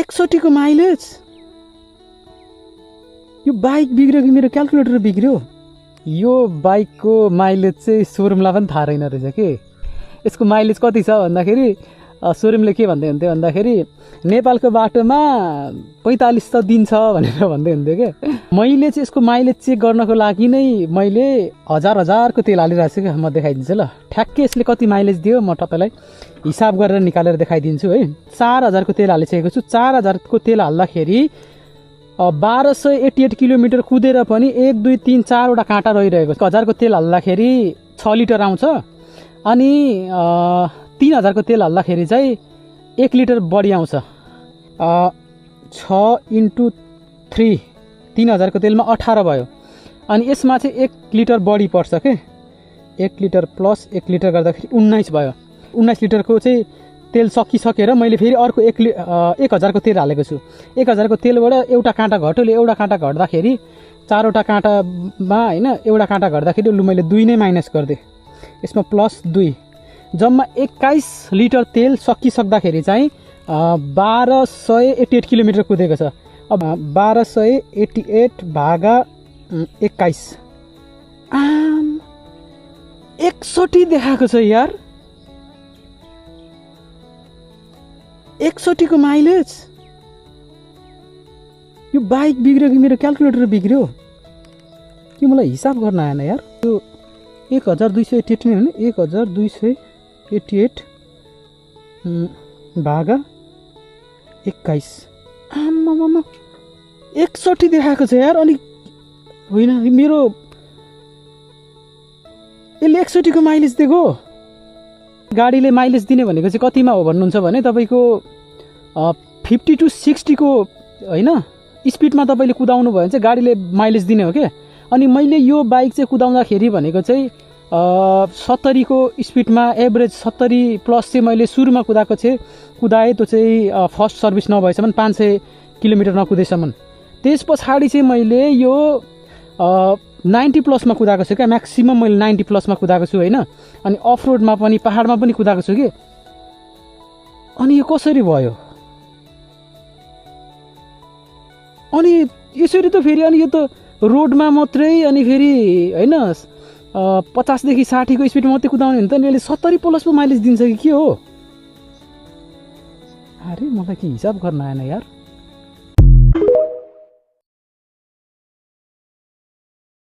61 को माइलेज। यो बाइक बिग्रियो कि मेरो क्याल्कुलेटर बिग्रियो? यो बाइकको माइलेज चाहिँ सोरुमलाई पनि थाहा रहेन रहेछ कि यसको माइलेज कति छ भन्दाखेरि सोरुमले के भन्दै हुन्थ्यो भन्दाखेरि नेपालको बाटोमा 45 त दिन्छ भनेर भन्दै हुन्थ्यो क्या। मैले चाहिँ यसको माइलेज चेक गर्नको लागि नै मैले हजारको तेल हालिरहेको छु क्या। म देखाइदिन्छु ल ठ्याक्कै यसले कति माइलेज दियो म तपाईँलाई हिसाब गरेर निकालेर देखाइदिन्छु है। 4000 को तेल हालिसकेको छु। 4000 को तेल हाल्दाखेरि 1288 किलोमिटर कुदेर पनि 1 2 3 4 वटा काँटा रहिरहेको छ। 1000 को तेल हाल्दाखेरि 6 लिटर आउँछ अनि 3000 को तेल हाल्दाखेरि चाहिँ 1 लिटर बढी आउँछ। 6 × 3 3000 को तेलमा 18 भयो अनि यसमा चाहिँ 1 लिटर बढी पर्छ के। 1 लिटर प्लस 1 लिटर गर्दाखेरि 19 भयो। 19 लिटरको चाहिँ तेल सकिसकेर मैले फेरि अर्को 1000 को तेल हालेको छु। 1000 को तेलबाट एउटा काँटा घट्यो। एउटा काँटा घट्दाखेरि 4 वटा काँटामा हैन एउटा काँटा घट्दाखेरि लु मैले 2 नै माइनस गरिदिएँ। यसमा प्लस 2 जम्मा 21 लिटर तेल सकिसक्दाखेरि चाहिँ 1288 किलोमिटर कुदेको छ। अब 1288 भागा 21 61 देखाएको छ यार। 61 को माइलेज। यो बाइक बिग्रियो कि मेरो क्याल्कुलेटर बिग्रियो कि मलाई हिसाब गर्न आएन यार। यो 1288 नै हो नि। 1288 भागा 21 आम्मामा 61 देखाएको छ यार। अनि होइन मेरो यसले 61 को माइलेज दिएको। गाडीले माइलेज दिने भनेको चाहिँ कतिमा हो भन्नुहुन्छ भने तपाईँको 50 to 60 को होइन स्पिडमा तपाईँले कुदाउनु भयो भने चाहिँ गाडीले माइलेज दिने हो क्या। अनि मैले यो बाइक चाहिँ कुदाउँदाखेरि भनेको चाहिँ 70 को स्पिडमा एभरेज 70 प्लस चाहिँ मैले सुरुमा कुदाएँ। त्यो चाहिँ फर्स्ट सर्भिस नभएसम्म 500 किलोमिटर नकुदेसम्म। त्यस पछाडि चाहिँ मैले यो 90 प्लसमा कुदाएको छु क्या। म्याक्सिमम मैले 90 प्लसमा कुदाएको छु होइन। अनि अफ रोडमा पनि पहाडमा पनि कुदाएको छु कि। अनि यो कसरी भयो? अनि यसरी त फेरि अनि यो त रोडमा मात्रै अनि फेरि होइन 50 देखि 60 को स्पिडमा मात्रै कुदाउने हो नि त। अनि यसले 70 प्लस पो माइलेज दिन्छ कि के हो? अरे मलाई के हिसाब गर्न आएन यार।